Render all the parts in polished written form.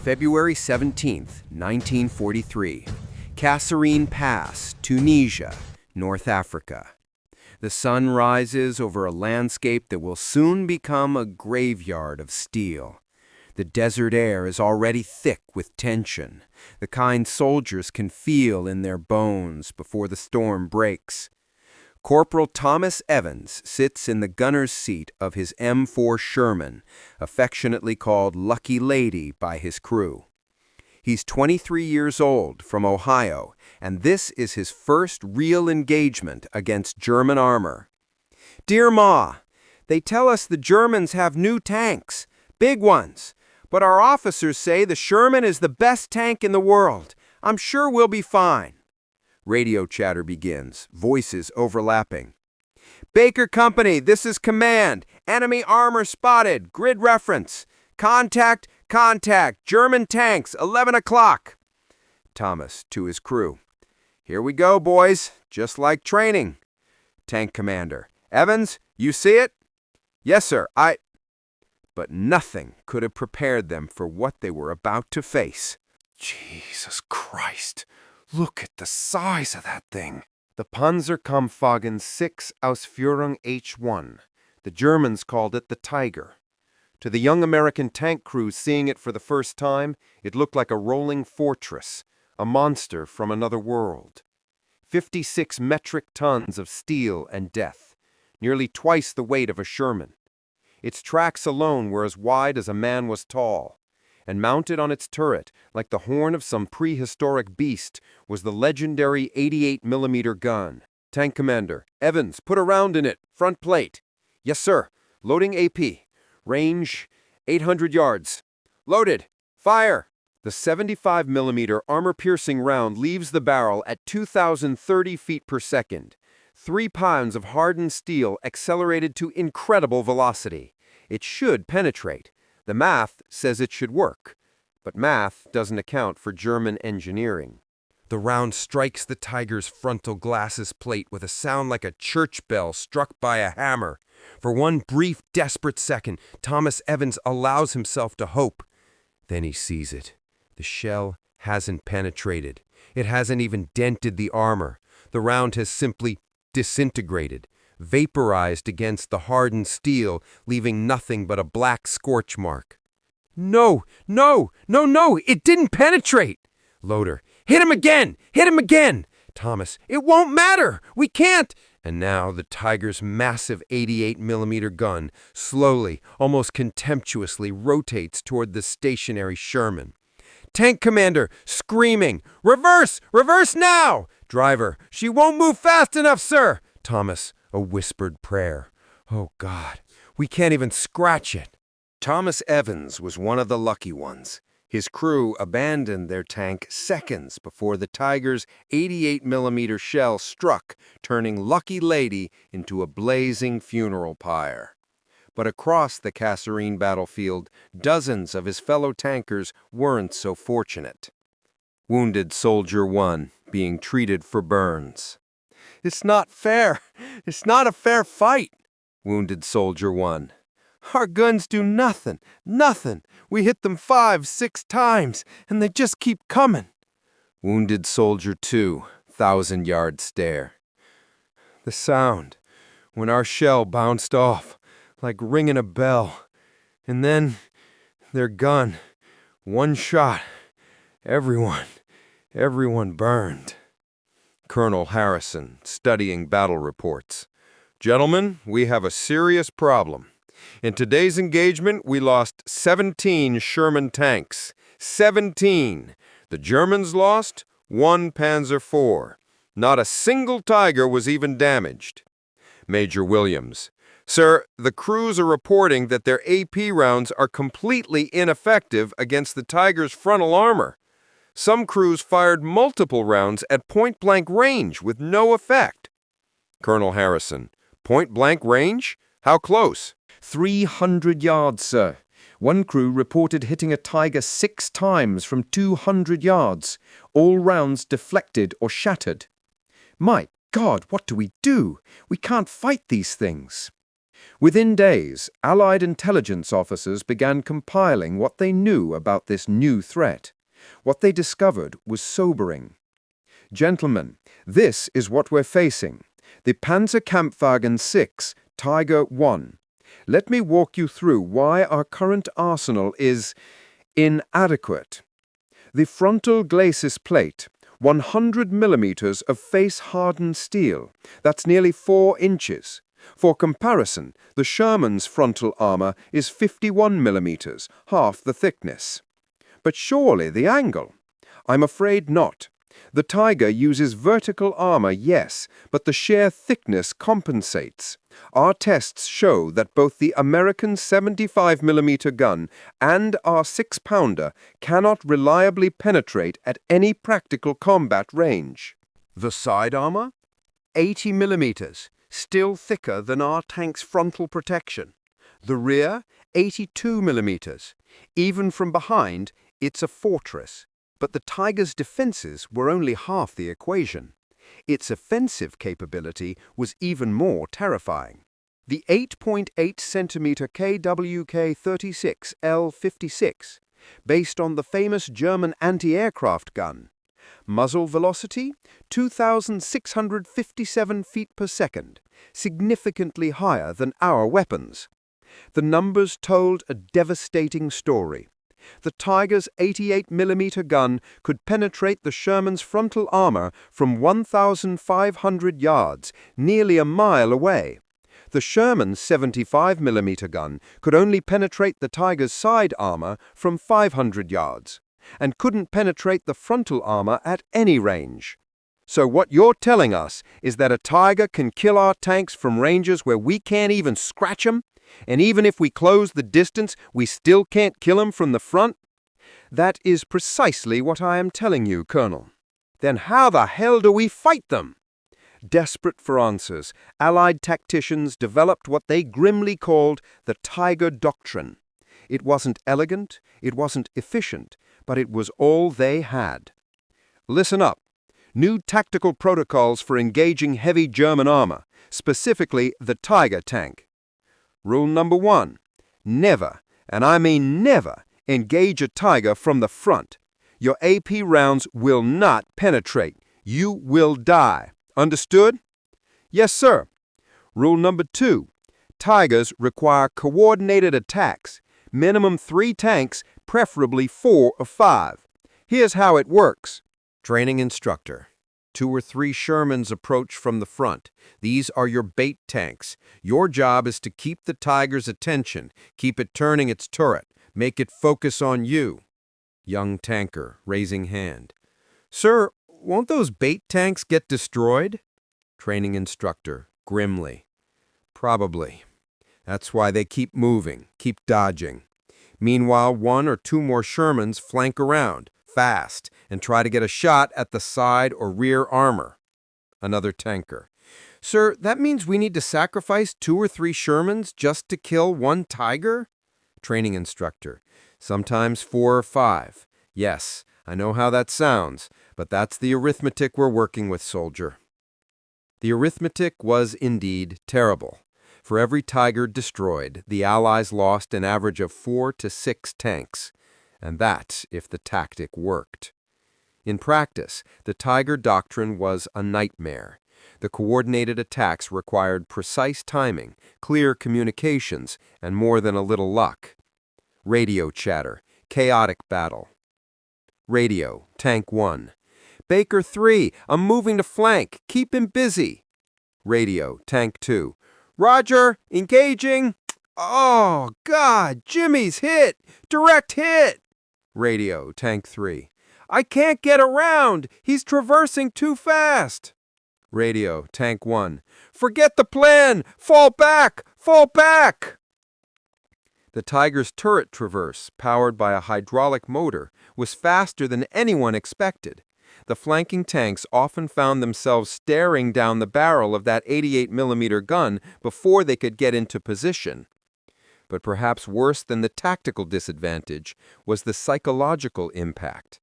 February 17th, 1943. Kasserine Pass, Tunisia, North Africa. The sun rises over a landscape that will soon become a graveyard of steel. The desert air is already thick with tension, the kind soldiers can feel in their bones before the storm breaks. Corporal Thomas Evans sits in the gunner's seat of his M4 Sherman, affectionately called Lucky Lady by his crew. He's 23 years old, from Ohio, and this is his first real engagement against German armor. "Dear Ma, they tell us the Germans have new tanks, big ones, but our officers say the Sherman is the best tank in the world. I'm sure we'll be fine." Radio chatter begins, voices overlapping. "Baker Company, this is command. Enemy armor spotted. Grid reference. Contact, German tanks, 11 o'clock. Thomas to his crew. "Here we go, boys, just like training." Tank commander. "Evans, you see it?" "Yes, sir, But nothing could have prepared them for what they were about to face. Jesus Christ! Look at the size of that thing. The Panzerkampfwagen 6 Ausführung H1. The Germans called it the Tiger. To the young American tank crew seeing it for the first time, it looked like a rolling fortress, a monster from another world. 56 metric tons of steel and death, nearly twice the weight of a Sherman. Its tracks alone were as wide as a man was tall, and mounted on its turret, like the horn of some prehistoric beast, was the legendary 88mm gun. Tank commander. "Evans, put a round in it. Front plate." "Yes, sir. Loading AP. Range 800 yards. Loaded. Fire." The 75mm armor-piercing round leaves the barrel at 2,030 feet per second. 3 pounds of hardened steel accelerated to incredible velocity. It should penetrate. The math says it should work, but math doesn't account for German engineering. The round strikes the Tiger's frontal glacis plate with a sound like a church bell struck by a hammer. For one brief, desperate second, Thomas Evans allows himself to hope. Then he sees it. The shell hasn't penetrated. It hasn't even dented the armor. The round has simply disintegrated, vaporized against the hardened steel, leaving nothing but a black scorch mark. "No, it didn't penetrate!" Loader. "Hit him again! Hit him again!" Thomas. "It won't matter! We can't!" And now the Tiger's massive 88mm gun slowly, almost contemptuously rotates toward the stationary Sherman. Tank commander, screaming, "Reverse! Reverse now!" Driver. "She won't move fast enough, sir!" Thomas, a whispered prayer. "Oh, God, we can't even scratch it." Thomas Evans was one of the lucky ones. His crew abandoned their tank seconds before the Tiger's 88mm shell struck, turning Lucky Lady into a blazing funeral pyre. But across the Kasserine battlefield, dozens of his fellow tankers weren't so fortunate. Wounded Soldier 1 being treated for burns. "It's not fair. It's not a fair fight." Wounded Soldier 1. "Our guns do nothing. We hit them 5-6 times, and they just keep coming." Wounded Soldier 2, 1,000-yard stare. "The sound, when our shell bounced off, like ringing a bell. And then, their gun, one shot. Everyone burned." Colonel Harrison, studying battle reports. "Gentlemen, we have a serious problem. In today's engagement, we lost 17 Sherman tanks. 17. The Germans lost 1 Panzer IV. Not a single Tiger was even damaged." Major Williams. "Sir, the crews are reporting that their AP rounds are completely ineffective against the Tiger's frontal armor. Some crews fired multiple rounds at point-blank range with no effect." Colonel Harrison. "Point-blank range? How close?" 300 yards, sir. One crew reported hitting a Tiger 6 times from 200 yards. All rounds deflected or shattered. "My God, what do? We can't fight these things." Within days, Allied intelligence officers began compiling what they knew about this new threat. What they discovered was sobering. Gentlemen, this is what we're facing. The Panzerkampfwagen 6, Tiger 1. Let me walk you through why our current arsenal is inadequate. The frontal glacis plate, 100 millimeters of face-hardened steel. That's nearly 4 inches. For comparison, the Sherman's frontal armor is 51 millimeters, half the thickness. But surely the angle? I'm afraid not. The Tiger uses vertical armor, yes, but the sheer thickness compensates. Our tests show that both the American 75mm gun and our 6-pounder cannot reliably penetrate at any practical combat range. The side armor? 80 millimeters, still thicker than our tank's frontal protection. The rear? 82 millimeters. Even from behind, it's a fortress. But the Tiger's defenses were only half the equation. Its offensive capability was even more terrifying. The 8.8 centimeter KWK-36 L56, based on the famous German anti-aircraft gun. Muzzle velocity, 2,657 feet per second, significantly higher than our weapons. The numbers told a devastating story. The Tiger's 88mm gun could penetrate the Sherman's frontal armor from 1,500 yards, nearly a mile away. The Sherman's 75mm gun could only penetrate the Tiger's side armor from 500 yards, and couldn't penetrate the frontal armor at any range. So what you're telling us is that a Tiger can kill our tanks from ranges where we can't even scratch them? And even if we close the distance, we still can't kill them from the front? That is precisely what I am telling you, Colonel. Then how the hell do we fight them? Desperate for answers, Allied tacticians developed what they grimly called the Tiger Doctrine. It wasn't elegant, it wasn't efficient, but it was all they had. Listen up. New tactical protocols for engaging heavy German armor, specifically the Tiger tank. Rule number 1. Never, and I mean never, engage a Tiger from the front. Your AP rounds will not penetrate. You will die. Understood? Yes, sir. Rule number 2. Tigers require coordinated attacks. Minimum 3 tanks, preferably 4 or 5. Here's how it works. Training instructor. 2 or 3 Shermans approach from the front. These are your bait tanks. Your job is to keep the Tiger's attention, keep it turning its turret, make it focus on you. Young tanker, raising hand. Sir, won't those bait tanks get destroyed? Training instructor, grimly. Probably. That's why they keep moving, keep dodging. Meanwhile, 1 or 2 more Shermans flank around, fast, and try to get a shot at the side or rear armor. Another tanker. Sir, that means we need to sacrifice 2 or 3 Shermans just to kill 1 Tiger? Training instructor. Sometimes 4 or 5. Yes, I know how that sounds, but that's the arithmetic we're working with, soldier. The arithmetic was indeed terrible. For every Tiger destroyed, the Allies lost an average of 4 to 6 tanks. And that if the tactic worked. In practice, the Tiger Doctrine was a nightmare. The coordinated attacks required precise timing, clear communications, and more than a little luck. Radio chatter, chaotic battle. Radio, Tank 1. Baker 3, I'm moving to flank, keep him busy. Radio, Tank 2. Roger, engaging. Oh, God, Jimmy's hit! Direct hit! Radio, Tank 3. I can't get around! He's traversing too fast! Radio, Tank 1. Forget the plan! Fall back! Fall back! The Tiger's turret traverse, powered by a hydraulic motor, was faster than anyone expected. The flanking tanks often found themselves staring down the barrel of that 88mm gun before they could get into position. But perhaps worse than the tactical disadvantage was the psychological impact.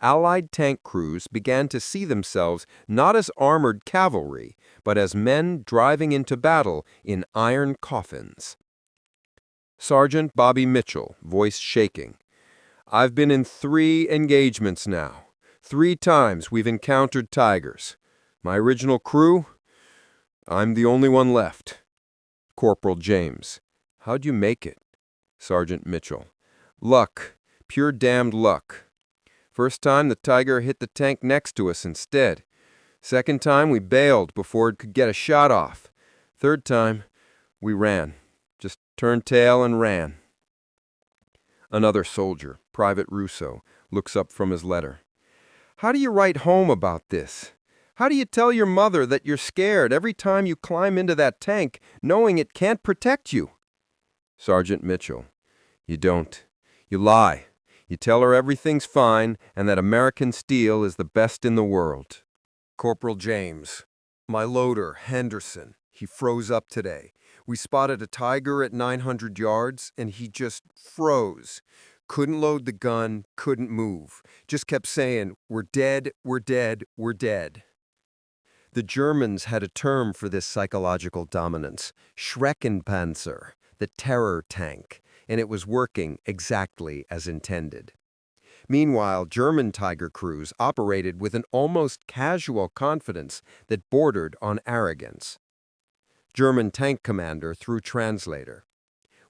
Allied tank crews began to see themselves not as armored cavalry, but as men driving into battle in iron coffins. Sergeant Bobby Mitchell, voice shaking. I've been in 3 engagements now. 3 times we've encountered tigers. My original crew? I'm the only one left. Corporal James. How'd you make it? Sergeant Mitchell. Luck. Pure damned luck. First time the tiger hit the tank next to us instead. Second time we bailed before it could get a shot off. Third time, we ran. Just turned tail and ran. Another soldier, Private Russo, looks up from his letter. How do you write home about this? How do you tell your mother that you're scared every time you climb into that tank, knowing it can't protect you? Sergeant Mitchell. You don't. You lie. You tell her everything's fine and that American steel is the best in the world. Corporal James. My loader, Henderson. He froze up today. We spotted a tiger at 900 yards, and he just froze. Couldn't load the gun, couldn't move. Just kept saying, we're dead, we're dead, we're dead. The Germans had a term for this psychological dominance, Schreckenpanzer, the terror tank, and it was working exactly as intended. Meanwhile, German Tiger crews operated with an almost casual confidence that bordered on arrogance. German tank commander through translator.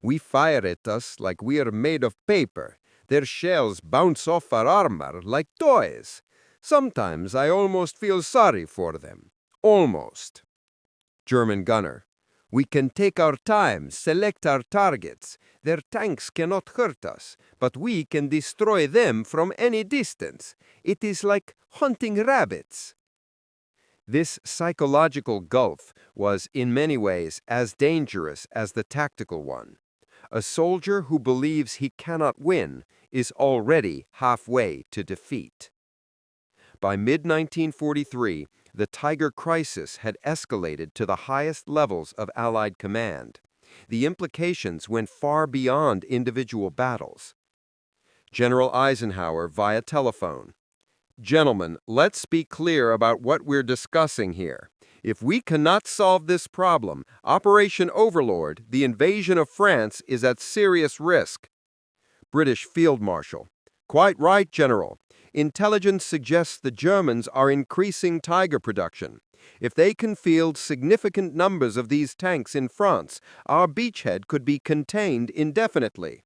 We fire at us like we are made of paper. Their shells bounce off our armor like toys. Sometimes I almost feel sorry for them. Almost. German gunner. We can take our time, select our targets. Their tanks cannot hurt us, but we can destroy them from any distance. It is like hunting rabbits. This psychological gulf was, in many ways, as dangerous as the tactical one. A soldier who believes he cannot win is already halfway to defeat. By mid-1943, the Tiger crisis had escalated to the highest levels of Allied command. The implications went far beyond individual battles. General Eisenhower via telephone. Gentlemen, let's be clear about what we're discussing here. If we cannot solve this problem, Operation Overlord, the invasion of France, is at serious risk. British Field Marshal. Quite right, General. Intelligence suggests the Germans are increasing Tiger production. If they can field significant numbers of these tanks in France, our beachhead could be contained indefinitely.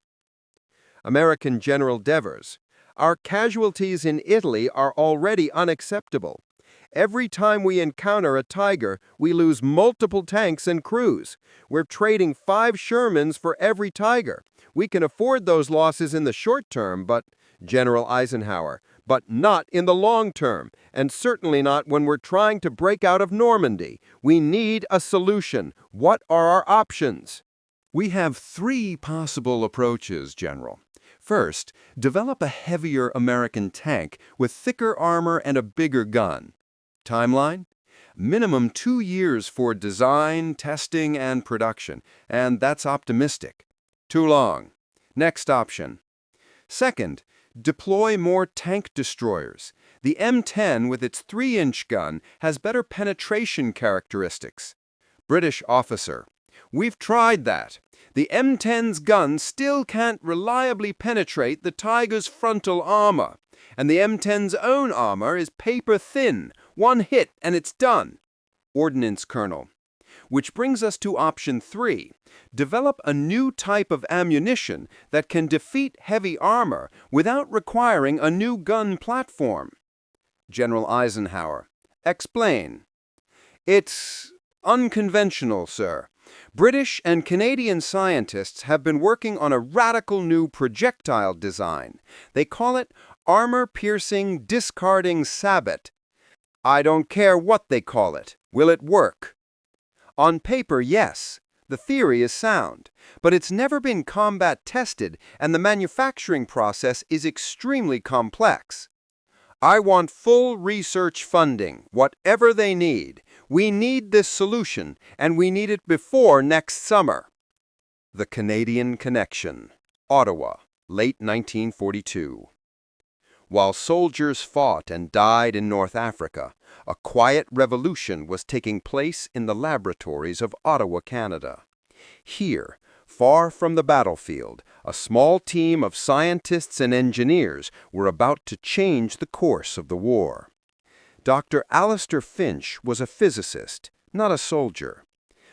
American General Devers. Our casualties in Italy are already unacceptable. Every time we encounter a Tiger, we lose multiple tanks and crews. We're trading 5 Shermans for every Tiger. We can afford those losses in the short term, but, General Eisenhower, but not in the long term, and certainly not when we're trying to break out of Normandy. We need a solution. What are our options? We have 3 possible approaches, General. First, develop a heavier American tank with thicker armor and a bigger gun. Timeline? Minimum 2 years for design, testing, and production, and that's optimistic. Too long. Next option. Second, deploy more tank destroyers. The M10 with its 3-inch gun has better penetration characteristics. British officer. We've tried that. The M10's gun still can't reliably penetrate the Tiger's frontal armor, and the M10's own armor is paper thin. 1 hit and it's done. Ordnance Colonel. Which brings us to option 3. Develop a new type of ammunition that can defeat heavy armor without requiring a new gun platform. General Eisenhower. Explain. It's unconventional, sir. British and Canadian scientists have been working on a radical new projectile design. They call it Armour-Piercing Discarding Sabot. I don't care what they call it. Will it work? On paper, yes. The theory is sound, but it's never been combat tested, and the manufacturing process is extremely complex. I want full research funding, whatever they need. We need this solution, and we need it before next summer. The Canadian Connection. Ottawa, late 1942. While soldiers fought and died in North Africa, a quiet revolution was taking place in the laboratories of Ottawa, Canada. Here, far from the battlefield, a small team of scientists and engineers were about to change the course of the war. Dr. Alistair Finch was a physicist, not a soldier.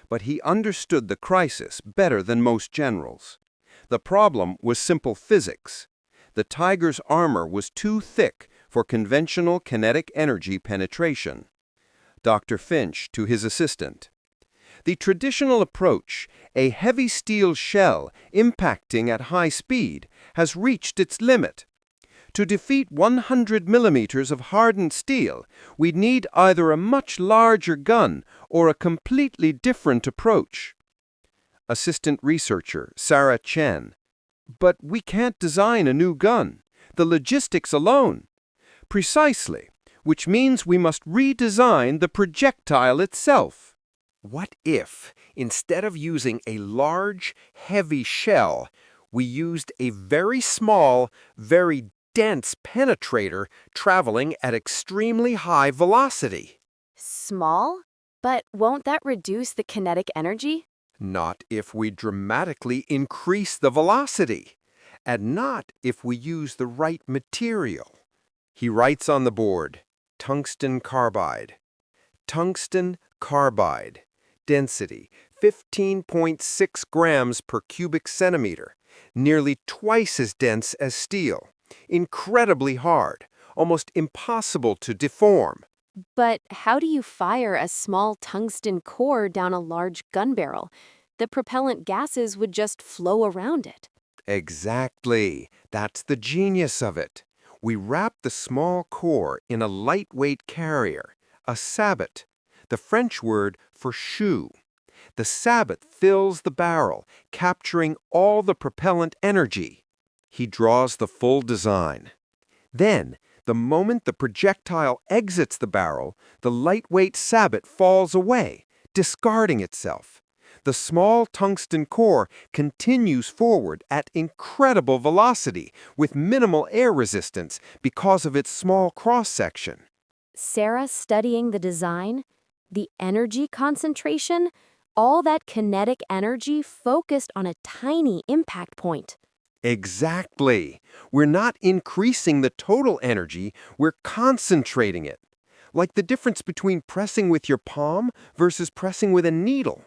But he understood the crisis better than most generals. The problem was simple physics. The Tiger's armor was too thick for conventional kinetic energy penetration. Dr. Finch to his assistant. The traditional approach, a heavy steel shell impacting at high speed, has reached its limit. To defeat 100 millimeters of hardened steel, we'd need either a much larger gun or a completely different approach. Assistant researcher Sarah Chen. But we can't design a new gun. The logistics alone. Precisely, which means we must redesign the projectile itself. What if, instead of using a large, heavy shell, we used a very small, very dense penetrator traveling at extremely high velocity? Small? But won't that reduce the kinetic energy? Not if we dramatically increase the velocity, and not if we use the right material. He writes on the board, tungsten carbide. Tungsten carbide. Density, 15.6 grams per cubic centimeter, nearly twice as dense as steel. Incredibly hard, almost impossible to deform. But how do you fire a small tungsten core down a large gun barrel? The propellant gases would just flow around it. Exactly. That's the genius of it. We wrap the small core in a lightweight carrier, a sabot, the French word for shoe. The sabot fills the barrel, capturing all the propellant energy. He draws the full design. Then, the moment the projectile exits the barrel, the lightweight sabot falls away, discarding itself. The small tungsten core continues forward at incredible velocity with minimal air resistance because of its small cross-section. Sarah studying the design, the energy concentration, all that kinetic energy focused on a tiny impact point. Exactly. We're not increasing the total energy, we're concentrating it. Like the difference between pressing with your palm versus pressing with a needle.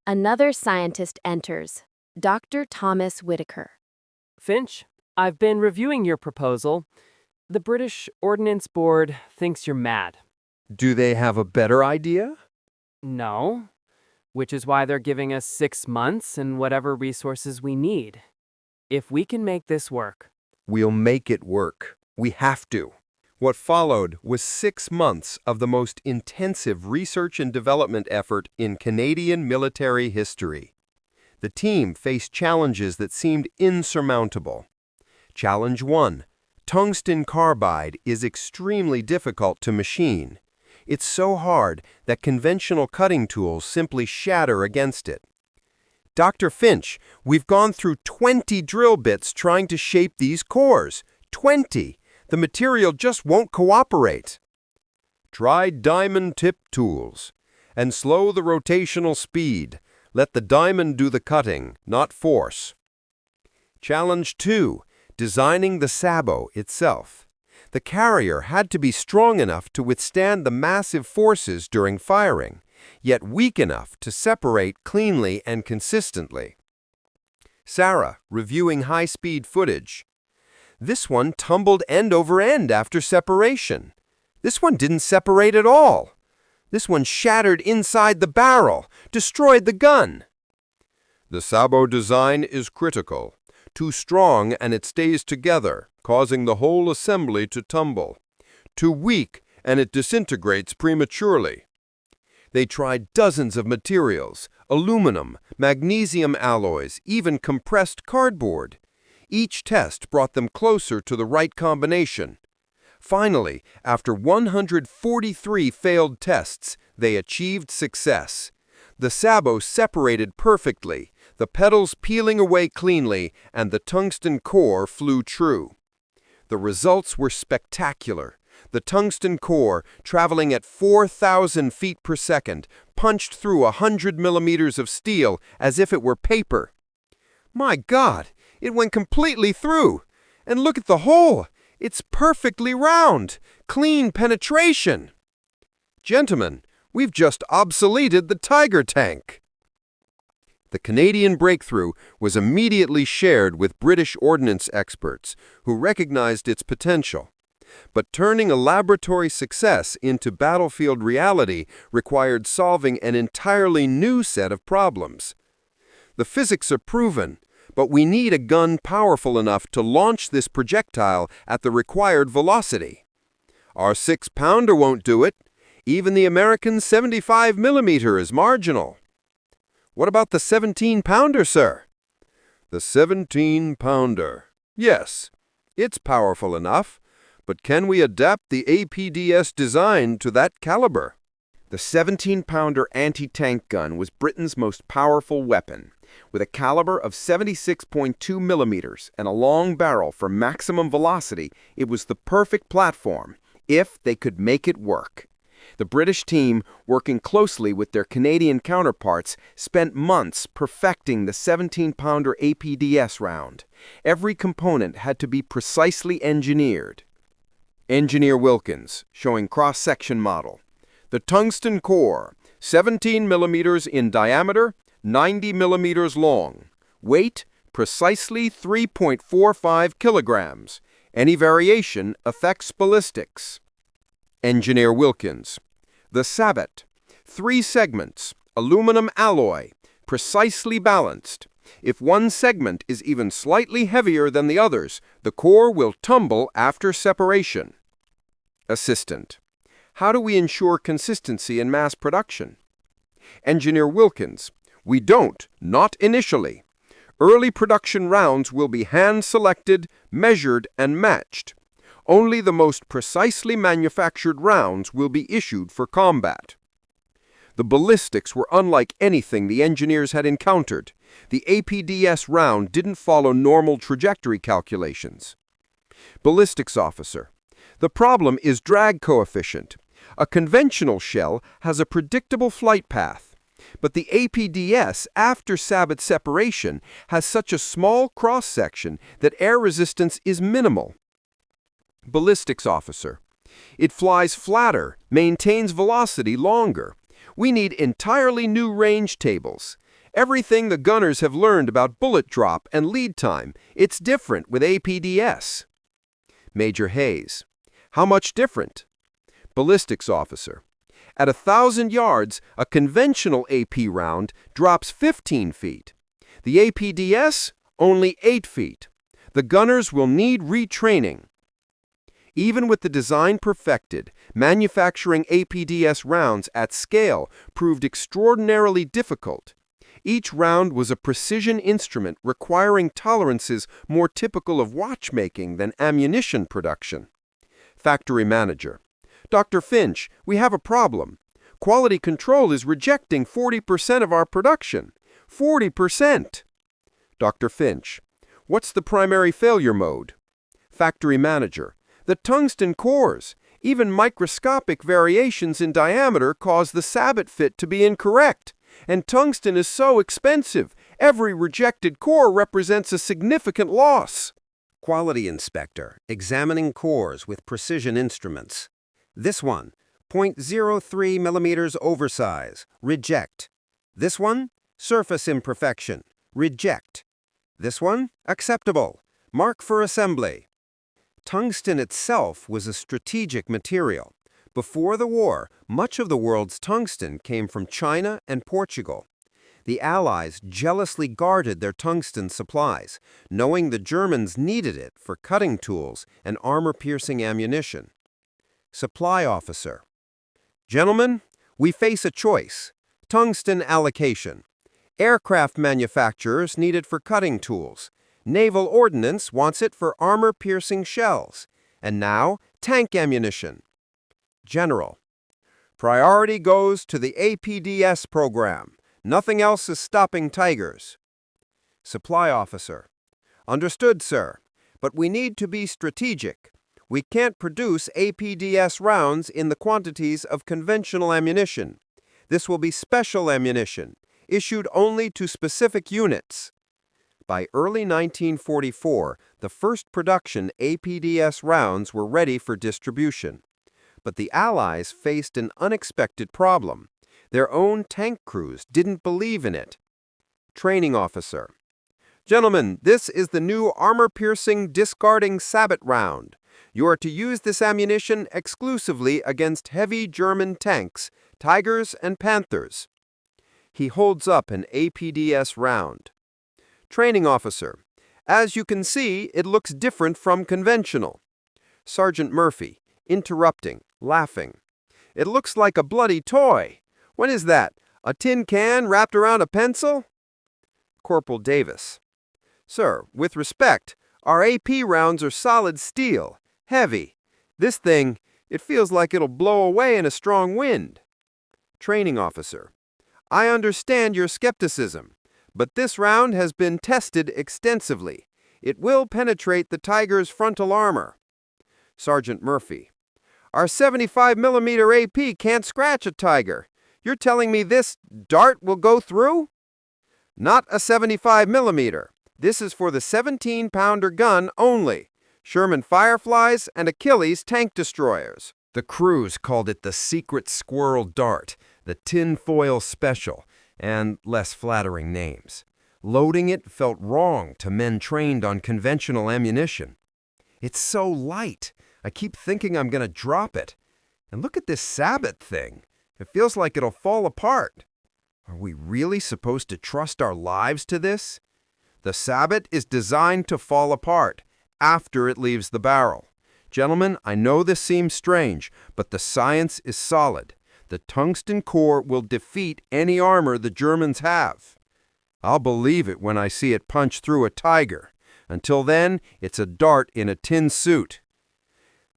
Another scientist enters, Dr. Thomas Whitaker. Finch, I've been reviewing your proposal. The British Ordnance Board thinks you're mad. Do they have a better idea? No, which is why they're giving us 6 months and whatever resources we need. If we can make this work. We'll make it work. We have to. What followed was 6 months of the most intensive research and development effort in Canadian military history. The team faced challenges that seemed insurmountable. Challenge 1. Tungsten carbide is extremely difficult to machine. It's so hard that conventional cutting tools simply shatter against it. Dr. Finch, we've gone through 20 drill bits trying to shape these cores. 20! The material just won't cooperate. Try diamond tip tools and slow the rotational speed. Let the diamond do the cutting, not force. Challenge 2. Designing the sabot itself. The carrier had to be strong enough to withstand the massive forces during firing, yet weak enough to separate cleanly and consistently. Sarah, reviewing high-speed footage. This one tumbled end over end after separation. This one didn't separate at all. This one shattered inside the barrel, destroyed the gun. The sabot design is critical. Too strong and it stays together, causing the whole assembly to tumble. Too weak and it disintegrates prematurely. They tried dozens of materials, aluminum, magnesium alloys, even compressed cardboard. Each test brought them closer to the right combination. Finally, after 143 failed tests, they achieved success. The sabot separated perfectly, the petals peeling away cleanly, and the tungsten core flew true. The results were spectacular. The tungsten core, traveling at 4,000 feet per second, punched through 100 millimeters of steel as if it were paper. My God, it went completely through. And look at the hole. It's perfectly round. Clean penetration. Gentlemen, we've just obsoleted the Tiger tank. The Canadian breakthrough was immediately shared with British ordnance experts who recognized its potential. But turning a laboratory success into battlefield reality required solving an entirely new set of problems. The physics are proven, but we need a gun powerful enough to launch this projectile at the required velocity. Our 6-pounder won't do it. Even the American 75mm is marginal. What about the 17-pounder, sir? The 17-pounder. Yes, it's powerful enough, but can we adapt the APDS design to that caliber? The 17-pounder anti-tank gun was Britain's most powerful weapon. With a caliber of 76.2 millimeters and a long barrel for maximum velocity, it was the perfect platform, if they could make it work. The British team, working closely with their Canadian counterparts, spent months perfecting the 17-pounder APDS round. Every component had to be precisely engineered. Engineer Wilkins, showing cross-section model. The tungsten core, 17 millimeters in diameter, 90 millimeters long. Weight, precisely 3.45 kilograms. Any variation affects ballistics. Engineer Wilkins. The sabot, 3 segments, aluminum alloy, precisely balanced. If one segment is even slightly heavier than the others, the core will tumble after separation. Assistant. How do we ensure consistency in mass production? Engineer Wilkins. We don't, not initially. Early production rounds will be hand-selected, measured, and matched. Only the most precisely manufactured rounds will be issued for combat. The ballistics were unlike anything the engineers had encountered. The APDS round didn't follow normal trajectory calculations. Ballistics officer. The problem is drag coefficient. A conventional shell has a predictable flight path, but the APDS, after sabot separation, has such a small cross-section that air resistance is minimal. Ballistics officer. It flies flatter, maintains velocity longer. We need entirely new range tables. Everything the gunners have learned about bullet drop and lead time, it's different with APDS. Major Hayes. How much different? Ballistics officer. At 1,000 yards, a conventional AP round drops 15 feet. The APDS, only 8 feet. The gunners will need retraining. Even with the design perfected, manufacturing APDS rounds at scale proved extraordinarily difficult. Each round was a precision instrument requiring tolerances more typical of watchmaking than ammunition production. Factory manager. Dr. Finch, we have a problem. Quality control is rejecting 40% of our production. 40%! Dr. Finch. What's the primary failure mode? Factory manager. The tungsten cores. Even microscopic variations in diameter cause the sabot fit to be incorrect. And tungsten is so expensive. Every rejected core represents a significant loss. Quality inspector, examining cores with precision instruments. This one, 0.03 millimeters oversize, reject. This one, surface imperfection, reject. This one, acceptable, mark for assembly. Tungsten itself was a strategic material. Before the war, much of the world's tungsten came from China and Portugal. The Allies jealously guarded their tungsten supplies, knowing the Germans needed it for cutting tools and armor-piercing ammunition. Supply officer. Gentlemen, we face a choice. Tungsten allocation. Aircraft manufacturers need it for cutting tools. Naval ordnance wants it for armor-piercing shells. And now, tank ammunition. General. Priority goes to the APDS program. Nothing else is stopping Tigers. Supply officer. Understood, sir. But we need to be strategic. We can't produce APDS rounds in the quantities of conventional ammunition. This will be special ammunition, issued only to specific units. By early 1944, the first production APDS rounds were ready for distribution. But the Allies faced an unexpected problem. Their own tank crews didn't believe in it. Training officer: "Gentlemen, this is the new Armour-Piercing Discarding Sabot round. You are to use this ammunition exclusively against heavy German tanks, Tigers and Panthers." He holds up an APDS round. Training officer: "As you can see, it looks different from conventional." Sergeant Murphy, interrupting, laughing: "It looks like a bloody toy. What is that, a tin can wrapped around a pencil?" Corporal Davis: "Sir, with respect, our AP rounds are solid steel, heavy. This thing, it feels like it'll blow away in a strong wind." Training officer: "I understand your skepticism, but this round has been tested extensively. It will penetrate the Tiger's frontal armor." Sergeant Murphy: "Our 75mm AP can't scratch a Tiger. You're telling me this dart will go through?" "Not a 75mm. This is for the 17-pounder gun only. Sherman Fireflies and Achilles tank destroyers." The crews called it the secret squirrel dart, the tinfoil special, and less flattering names. Loading it felt wrong to men trained on conventional ammunition. "It's so light. I keep thinking I'm going to drop it. And look at this Sabot thing. It feels like it'll fall apart. Are we really supposed to trust our lives to this?" The Sabot is designed to fall apart after it leaves the barrel. Gentlemen, I know this seems strange, but the science is solid. The tungsten core will defeat any armor the Germans have. I'll believe it when I see it punch through a Tiger. Until then, it's a dart in a tin suit.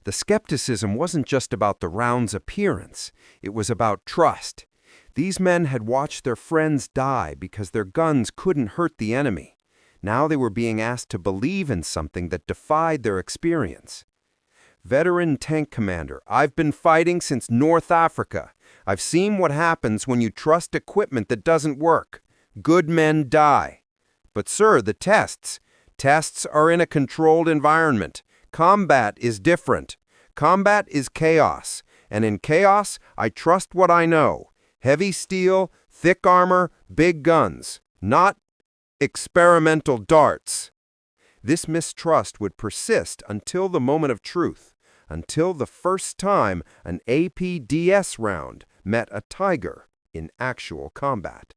The skepticism wasn't just about the round's appearance. It was about trust. These men had watched their friends die because their guns couldn't hurt the enemy. Now they were being asked to believe in something that defied their experience. "Veteran tank commander, I've been fighting since North Africa. I've seen what happens when you trust equipment that doesn't work. Good men die." "But sir, the tests are in a controlled environment. Combat is different. Combat is chaos. And in chaos, I trust what I know. Heavy steel, thick armor, big guns. Not experimental darts." This mistrust would persist until the moment of truth, until the first time an APDS round met a Tiger in actual combat.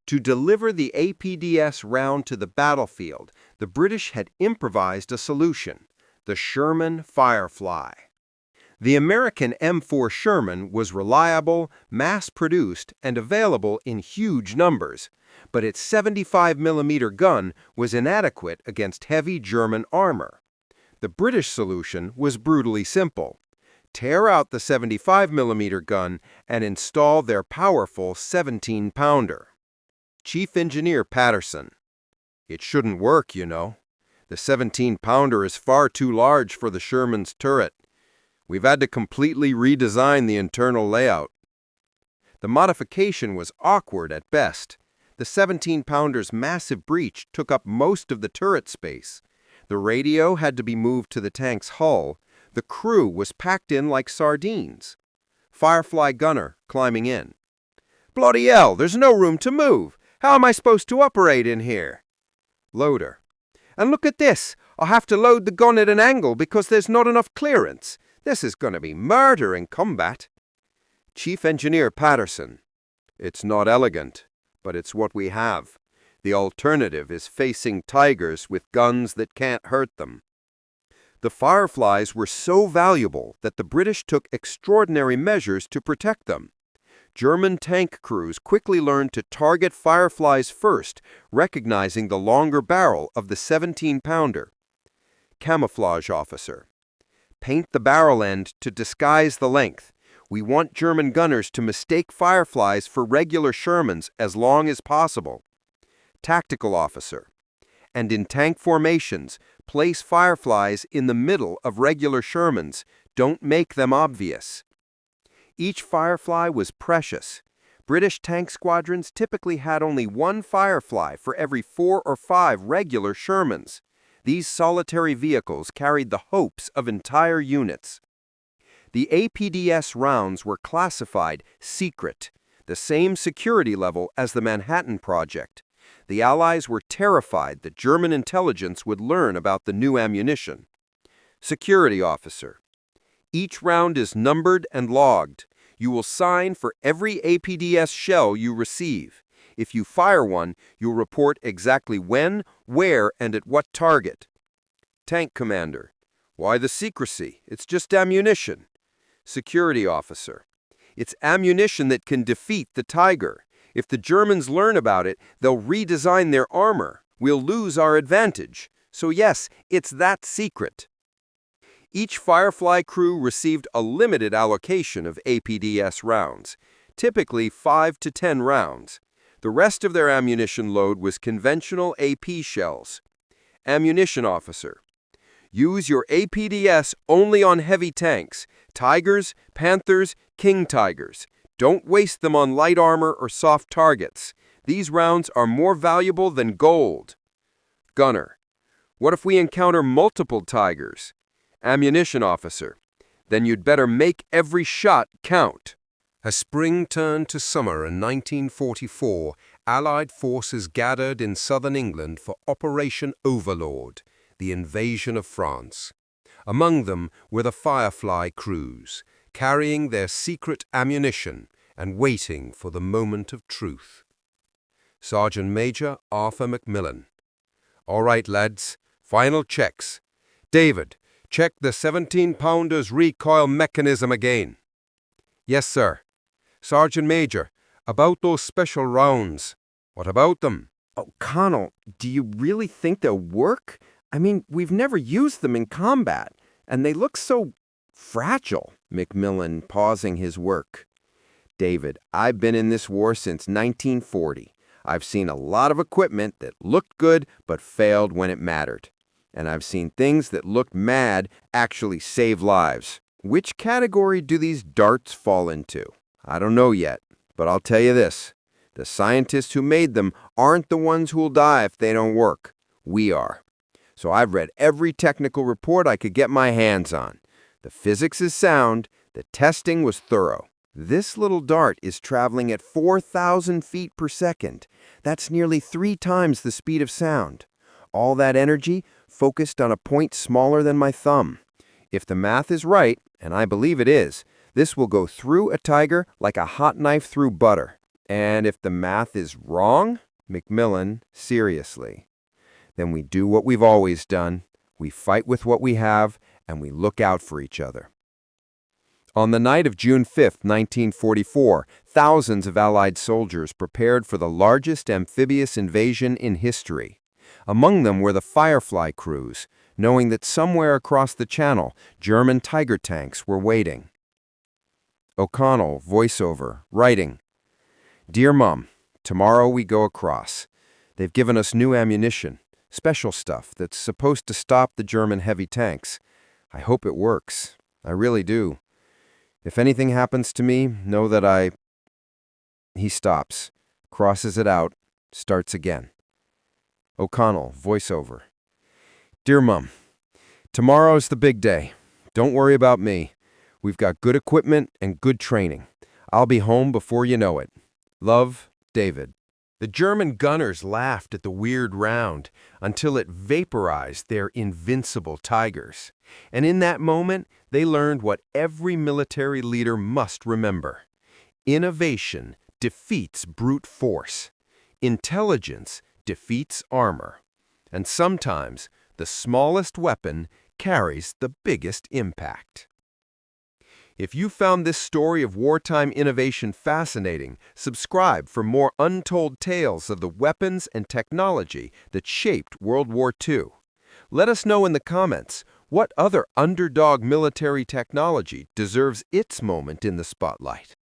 To deliver the APDS round to the battlefield, the British had improvised a solution: the Sherman Firefly. The American M4 Sherman was reliable, mass-produced, and available in huge numbers, but its 75mm gun was inadequate against heavy German armor. The British solution was brutally simple: tear out the 75mm gun and install their powerful 17-pounder. Chief Engineer Patterson: "It shouldn't work, you know. The 17-pounder is far too large for the Sherman's turret. We've had to completely redesign the internal layout." The modification was awkward at best. The 17-pounder's massive breech took up most of the turret space. The radio had to be moved to the tank's hull. The crew was packed in like sardines. Firefly gunner climbing in: "Bloody hell, there's no room to move. How am I supposed to operate in here?" Loader: "And look at this. I'll have to load the gun at an angle because there's not enough clearance. This is going to be murder in combat." Chief Engineer Patterson: "It's not elegant, but it's what we have. The alternative is facing Tigers with guns that can't hurt them." The Fireflies were so valuable that the British took extraordinary measures to protect them. German tank crews quickly learned to target Fireflies first, recognizing the longer barrel of the 17-pounder. Camouflage officer: "Paint the barrel end to disguise the length. We want German gunners to mistake Fireflies for regular Shermans as long as possible." Tactical officer: "And in tank formations, place Fireflies in the middle of regular Shermans. Don't make them obvious. Each Firefly was precious. British tank squadrons typically had only one Firefly for every 4 or 5 regular Shermans. These solitary vehicles carried the hopes of entire units. The APDS rounds were classified secret, the same security level as the Manhattan Project. The Allies were terrified that German intelligence would learn about the new ammunition. Security officer. Each round is numbered and logged. You will sign for every APDS shell you receive. If you fire one, you'll report exactly when, where, and at what target. Tank commander. Why the secrecy? It's just ammunition. Security officer. It's ammunition that can defeat the Tiger. If the Germans learn about it, they'll redesign their armor. We'll lose our advantage. So yes, it's that secret. Each Firefly crew received a limited allocation of APDS rounds, typically 5 to 10 rounds. The rest of their ammunition load was conventional AP shells. Ammunition officer. Use your APDS only on heavy tanks, Tigers, Panthers, King Tigers. Don't waste them on light armor or soft targets. These rounds are more valuable than gold. Gunner. What if we encounter multiple Tigers? Ammunition officer. Then you'd better make every shot count. As spring turned to summer in 1944, Allied forces gathered in southern England for Operation Overlord, the invasion of France. Among them were the Firefly crews, carrying their secret ammunition and waiting for the moment of truth. Sergeant Major Arthur Macmillan. All right, lads, final checks. David, check the 17-pounder's recoil mechanism again. Yes, sir. Sergeant Major, about those special rounds. What about them? O'Connell, do you really think they'll work? I mean, we've never used them in combat, and they look so fragile. Macmillan pausing his work. David, I've been in this war since 1940. I've seen a lot of equipment that looked good but failed when it mattered. And I've seen things that looked mad actually save lives. Which category do these darts fall into? I don't know yet, but I'll tell you this. The scientists who made them aren't the ones who'll die if they don't work. We are. So I've read every technical report I could get my hands on. The physics is sound, the testing was thorough. This little dart is traveling at 4,000 feet per second. That's nearly 3 times the speed of sound. All that energy focused on a point smaller than my thumb. If the math is right, and I believe it is, this will go through a tiger like a hot knife through butter. And if the math is wrong, Macmillan, seriously, then we do what we've always done. We fight with what we have, and we look out for each other. On the night of June 5, 1944, thousands of Allied soldiers prepared for the largest amphibious invasion in history. Among them were the Firefly crews, knowing that somewhere across the channel, German Tiger tanks were waiting. O'Connell, voiceover, writing, Dear Mom, tomorrow we go across. They've given us new ammunition, special stuff that's supposed to stop the German heavy tanks. I hope it works. I really do. If anything happens to me, know that He stops, crosses it out, starts again. O'Connell, voiceover. Dear Mom, tomorrow's the big day. Don't worry about me. We've got good equipment and good training. I'll be home before you know it. Love, David. The German gunners laughed at the weird round until it vaporized their invincible Tigers. And in that moment, they learned what every military leader must remember. Innovation defeats brute force. Intelligence defeats armor. And sometimes, the smallest weapon carries the biggest impact. If you found this story of wartime innovation fascinating, subscribe for more untold tales of the weapons and technology that shaped World War II. Let us know in the comments what other underdog military technology deserves its moment in the spotlight.